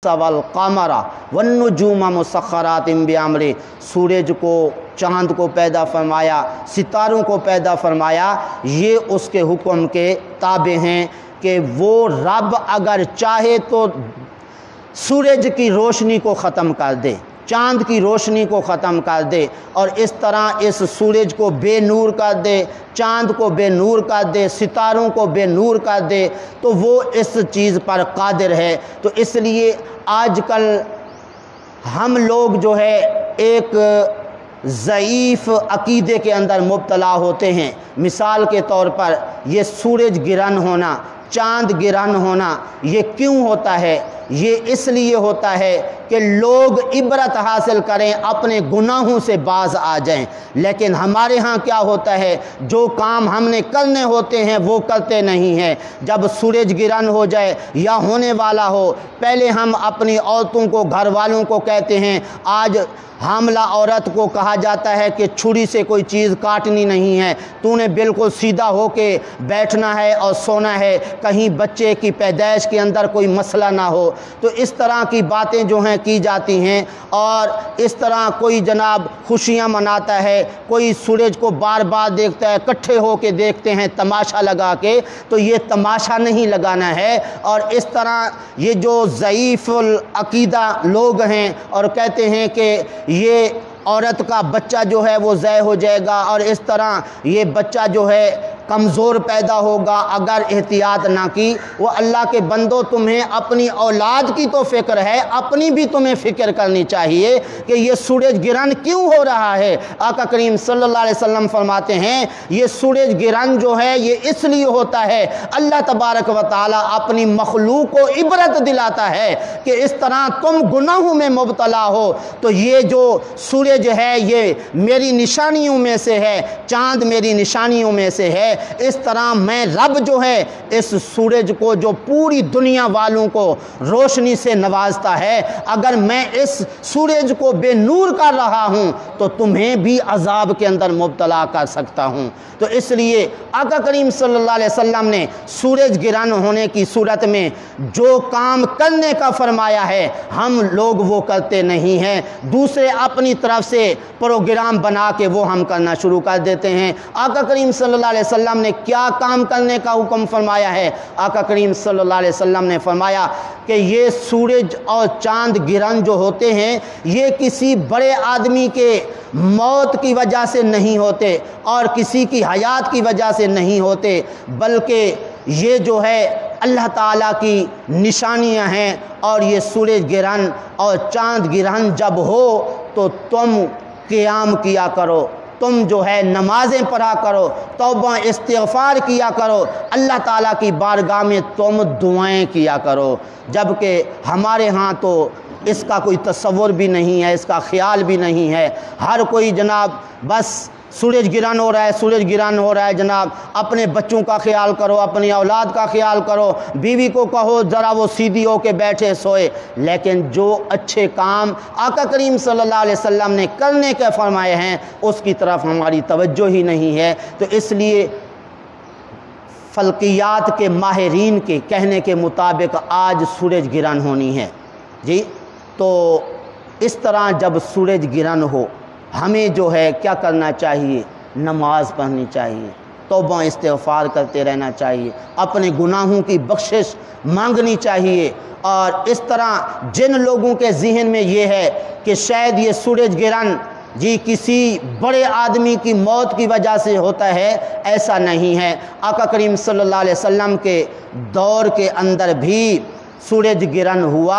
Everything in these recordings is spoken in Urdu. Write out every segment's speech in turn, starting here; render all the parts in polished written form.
والقمر والنجوم مسخرات بامرہ، سورج کو چاند کو پیدا فرمایا، ستاروں کو پیدا فرمایا، یہ اس کے حکم کے تابع ہیں کہ وہ رب اگر چاہے تو سورج کی روشنی کو ختم کر دے، چاند کی روشنی کو ختم کر دے، اور اس طرح اس سورج کو بے نور کر دے، چاند کو بے نور کر دے، ستاروں کو بے نور کر دے، تو وہ اس چیز پر قادر ہے۔ تو اس لیے آج کل ہم لوگ جو ہے ایک ضعیف عقیدے کے اندر مبتلا ہوتے ہیں۔ مثال کے طور پر یہ سورج گرہن ہونا، چاند گرہن ہونا، یہ کیوں ہوتا ہے؟ یہ اس لیے ہوتا ہے کہ لوگ عبرت حاصل کریں، اپنے گناہوں سے باز آ جائیں۔ لیکن ہمارے ہاں کیا ہوتا ہے، جو کام ہم نے کرنے ہوتے ہیں وہ کرتے نہیں ہیں۔ جب سورج گرہن ہو جائے یا ہونے والا ہو، پہلے ہم اپنی عورتوں کو، گھر والوں کو کہتے ہیں، آج حاملہ عورت کو کہا جاتا ہے کہ چھری سے کوئی چیز کاٹنی نہیں ہے، تو نے بالکل سیدھا ہو کے بیٹھنا ہے اور سونا ہے، کہیں بچے کی پیدائش کے اندر کوئی مسئلہ نہ ہو۔ تو اس طرح کی باتیں جو ہیں کی جاتی ہیں، اور اس طرح کوئی جناب خوشیاں مناتا ہے، کوئی سورج کو بار بار دیکھتا ہے، اکٹھے ہو کے دیکھتے ہیں تماشا لگا کے، تو یہ تماشا نہیں لگانا ہے۔ اور اس طرح یہ جو ضعیف العقیدہ لوگ ہیں اور کہتے ہیں کہ یہ عورت کا بچہ جو ہے وہ ضائع ہو جائے گا، اور اس طرح یہ بچہ جو ہے کمزور پیدا ہوگا اگر احتیاط نہ کی۔ وہ اللہ کے بندو، تمہیں اپنی اولاد کی تو فکر ہے، اپنی بھی تمہیں فکر کرنی چاہیے کہ یہ سورج گرہن کیوں ہو رہا ہے۔ آقا کریم صلی اللہ علیہ وسلم فرماتے ہیں یہ سورج گرہن جو ہے یہ اس لیے ہوتا ہے، اللہ تبارک و تعالیٰ اپنی مخلوق کو عبرت دلاتا ہے کہ اس طرح تم گناہوں میں مبتلا ہو تو یہ جو سورج ہے یہ میری نشانیوں میں سے ہے، چاند میری نشانیوں میں سے ہے۔ اس طرح میں رب جو ہے اس سورج کو جو پوری دنیا والوں کو روشنی سے نوازتا ہے، اگر میں اس سورج کو بے نور کر رہا ہوں تو تمہیں بھی عذاب کے اندر مبتلا کر سکتا ہوں۔ تو اس لیے آقا کریم صلی اللہ علیہ وسلم نے سورج گرہن ہونے کی صورت میں جو کام کرنے کا فرمایا ہے ہم لوگ وہ کرتے نہیں ہیں، دوسرے اپنی طرف سے پروگرام بنا کے وہ ہم کرنا شروع کر دیتے ہیں۔ آقا کریم صلی اللہ علیہ وسلم نے کیا کام کرنے کا حکم فرمایا ہے؟ آقا کریم صلی اللہ علیہ وسلم نے فرمایا کہ یہ سورج اور چاند گرہن جو ہوتے ہیں یہ کسی بڑے آدمی کے موت کی وجہ سے نہیں ہوتے اور کسی کی حیات کی وجہ سے نہیں ہوتے، بلکہ یہ جو ہے اللہ تعالیٰ کی نشانیاں ہیں۔ اور یہ سورج گرہن اور چاند گرہن جب ہو تو تم قیام کیا کرو، تم جو ہے نمازیں پڑھا کرو، توبہ استغفار کیا کرو، اللہ تعالیٰ کی بارگاہ میں تم دعائیں کیا کرو۔ جبکہ ہمارے ہاں تو اس کا کوئی تصور بھی نہیں ہے، اس کا خیال بھی نہیں ہے۔ ہر کوئی جناب بس سورج گرہن ہو رہا ہے، سورج گرہن ہو رہا ہے، جناب اپنے بچوں کا خیال کرو، اپنی اولاد کا خیال کرو، بیوی کو کہو ذرا وہ سیدھی ہو کے بیٹھے سوئے۔ لیکن جو اچھے کام آقا کریم صلی اللہ علیہ وسلم نے کرنے کے فرمائے ہیں اس کی طرف ہماری توجہ ہی نہیں ہے۔ تو اس لیے فلکیات کے ماہرین کے کہنے کے مطابق آج سورج گرہن ہونی ہے جی۔ تو اس طرح جب سورج گرہن ہو ہمیں جو ہے کیا کرنا چاہیے؟ نماز پڑھنی چاہیے، توبہ استغفار کرتے رہنا چاہیے، اپنے گناہوں کی بخشش مانگنی چاہیے۔ اور اس طرح جن لوگوں کے ذہن میں یہ ہے کہ شاید یہ سورج گرہن جی کسی بڑے آدمی کی موت کی وجہ سے ہوتا ہے، ایسا نہیں ہے۔ آقا کریم صلی اللہ علیہ وسلم کے دور کے اندر بھی سورج گرہن ہوا۔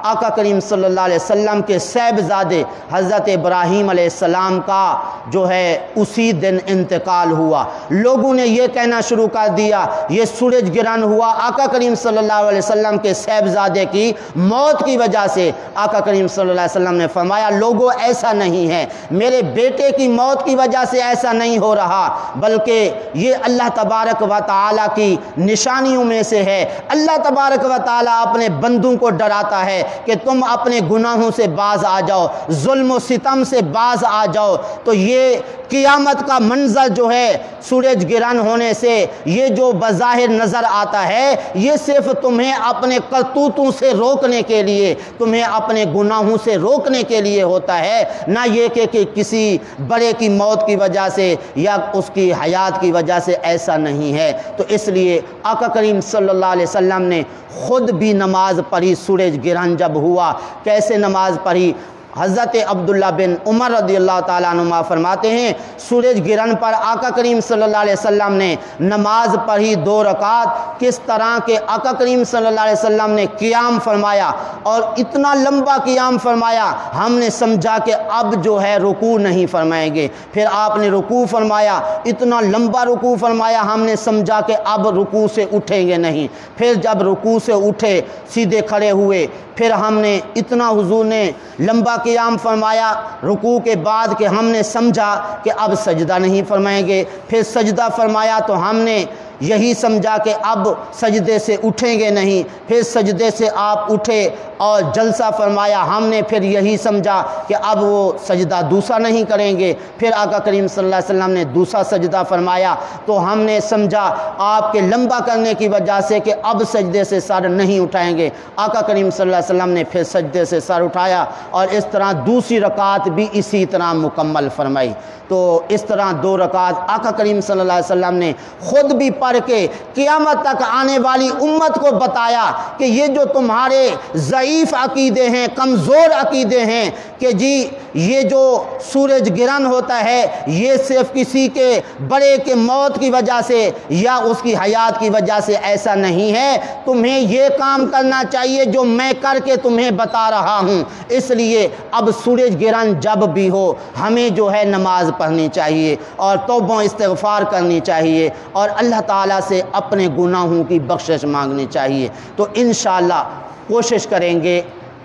آقا کریم صلی اللہ علیہ وسلم کے صاحبزادے حضرت ابراہیم علیہ السلام کا جو ہے اسی دن انتقال ہوا۔ لوگوں نے یہ کہنا شروع کر دیا یہ سورج گرہن ہوا آقا کریم صلی اللہ علیہ وسلم کے صاحبزادے کی موت کی وجہ سے۔ آقا کریم صلی اللہ علیہ وسلم نے فرمایا لوگوں ایسا نہیں ہے، میرے بیٹے کی موت کی وجہ سے ایسا نہیں ہو رہا، بلکہ یہ اللہ تبارک و تعالیٰ کی نشانیوں میں سے ہے۔ اللہ تبارک و تعالیٰ اپنے بندوں کو ڈراتا ہے کہ تم اپنے گناہوں سے باز آ جاؤ، ظلم و ستم سے باز آ جاؤ، تو یہ قیامت کا منظر جو ہے سورج گرہن ہونے سے یہ جو بظاہر نظر آتا ہے، یہ صرف تمہیں اپنے کرتوتوں سے روکنے کے لیے، تمہیں اپنے گناہوں سے روکنے کے لیے ہوتا ہے، نہ یہ کہ کسی بڑے کی موت کی وجہ سے یا اس کی حیات کی وجہ سے، ایسا نہیں ہے۔ تو اس لیے آقا کریم صلی اللہ علیہ وسلم نے خود بھی نماز پڑھی سورج گرہن جب ہوا۔ کیسے نماز پڑھی؟ حضرت عبداللہ بن عمر رضی اللہ تعالیٰ عنہما فرماتے ہیں سورج گرہن پر آقا کریم صلی اللہ علیہ وسلم نے نماز پڑھی 2 رکعت، کس طرح کہ آقا کریم صلی اللہ علیہ وسلم نے قیام فرمایا، اور اتنا لمبا قیام فرمایا ہم نے سمجھا کہ اب جو ہے رکوع نہیں فرمائیں گے، پھر آپ نے رکوع فرمایا، اتنا لمبا رکوع فرمایا ہم نے سمجھا کہ اب رکوع سے اٹھیں گے نہیں، پھر جب رکوع سے اٹھے سیدھے کھڑے ہوئے، پھر ہم نے اتنا حضور نے لمبا قیام فرمایا رکوع کے بعد کہ ہم نے سمجھا کہ اب سجدہ نہیں فرمائیں گے، پھر سجدہ فرمایا تو ہم نے یہی سمجھا کہ اب سجدے سے اٹھیں گے نہیں، پھر سجدے سے آپ اٹھے اور جلسہ فرمایا، ہم نے پھر یہی سمجھا کہ اب وہ سجدہ دوسرا نہیں کریں گے، پھر آقا کریم صلی اللہ علیہ وسلم نے دوسرا سجدہ فرمایا تو ہم نے سمجھا آپ کے لمبا کرنے کی وجہ سے کہ اب سجدے سے سر نہیں اٹھائیں گے، آقا کریم صلی اللہ علیہ وسلم نے پھر سجدے سے سر اٹھایا، اور اس طرح دوسری رکعت بھی اسی طرح مکمل فرمائی۔ تو اس طرح 2 رکعت آقا کریم صلی اللہ علیہ وسلم نے خود بھی پڑھ کے قیامت تک آنے والی امت کو بتایا کہ یہ جو تمہارے ضعیف عقیدے ہیں، کمزور عقیدے ہیں کہ جی یہ جو سورج گرہن ہوتا ہے یہ صرف کسی کے بڑے کے موت کی وجہ سے یا اس کی حیات کی وجہ سے، ایسا نہیں ہے، تمہیں یہ کام کرنا چاہیے جو میں کر کے تمہیں بتا رہا ہوں۔ اس لیے اب سورج گرہن جب بھی ہو ہمیں جو ہے نماز پڑھنی چاہیے اور توبہ استغفار کرنی چاہیے اور اللہ تعالیٰ سے اپنے گناہوں کی بخشش مانگنی چاہیے۔ تو انشاءاللہ کوشش کریں گے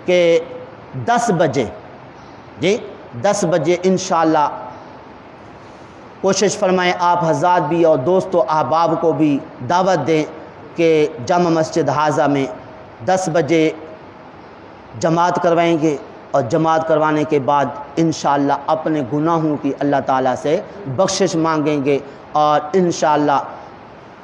کہ 10 بجے 10 بجے انشاءاللہ کوشش فرمائیں آپ حضرات بھی اور دوست و احباب کو بھی دعوت دیں کہ جامع مسجد حاضہ میں 10 بجے جماعت کروائیں گے، اور جماعت کروانے کے بعد انشاءاللہ اپنے گناہوں کی اللہ تعالیٰ سے بخشش مانگیں گے، اور انشاءاللہ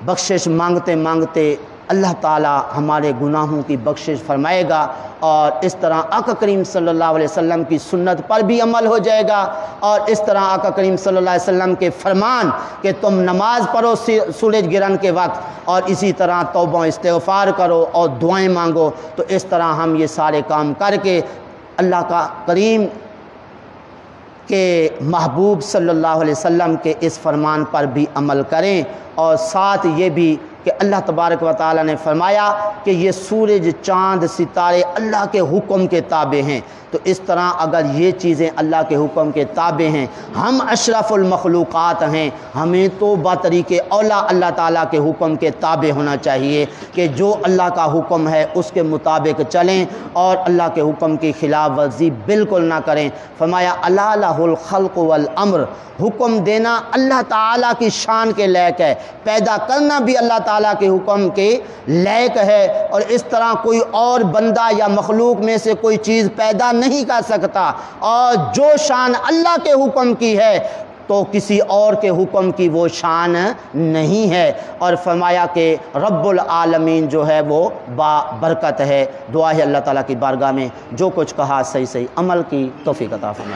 بخشش مانگتے مانگتے اللہ تعالیٰ ہمارے گناہوں کی بخشش فرمائے گا، اور اس طرح آقا کریم صلی اللہ علیہ وسلم کی سنت پر بھی عمل ہو جائے گا، اور اس طرح آقا کریم صلی اللہ علیہ وسلم کے فرمان کہ تم نماز پڑھو سورج گرہن کے وقت، اور اسی طرح توبہ استغفار کرو اور دعائیں مانگو، تو اس طرح ہم یہ سارے کام کر کے اللہ کا کریم کہ محبوب صلی اللہ علیہ وسلم کے اس فرمان پر بھی عمل کریں، اور ساتھ یہ بھی کہ اللہ تبارک و تعالیٰ نے فرمایا کہ یہ سورج چاند ستارے اللہ کے حکم کے تابع ہیں، تو اس طرح اگر یہ چیزیں اللہ کے حکم کے تابع ہیں، ہم اشرف المخلوقات ہیں، ہمیں تو بطریق اولا اللہ تعالیٰ کے حکم کے تابع ہونا چاہیے کہ جو اللہ کا حکم ہے اس کے مطابق چلیں اور اللہ کے حکم کی خلاف ورزی بالکل نہ کریں۔ فرمایا الا لہ الخلق والامر، حکم دینا اللہ تعالیٰ کی شان کے لائق ہے، پیدا کرنا بھی اللہ تعالیٰ کے حکم کے لائق ہے، اور اس طرح کوئی اور بندہ یا مخلوق میں سے کوئی چیز پیدا نہیں کر سکتا، اور جو شان اللہ کے حکم کی ہے تو کسی اور کے حکم کی وہ شان نہیں ہے۔ اور فرمایا کہ رب العالمین جو ہے وہ با برکت ہے۔ دعا ہے اللہ تعالیٰ کی بارگاہ میں جو کچھ کہا صحیح عمل کی توفیق عطا فرمائے۔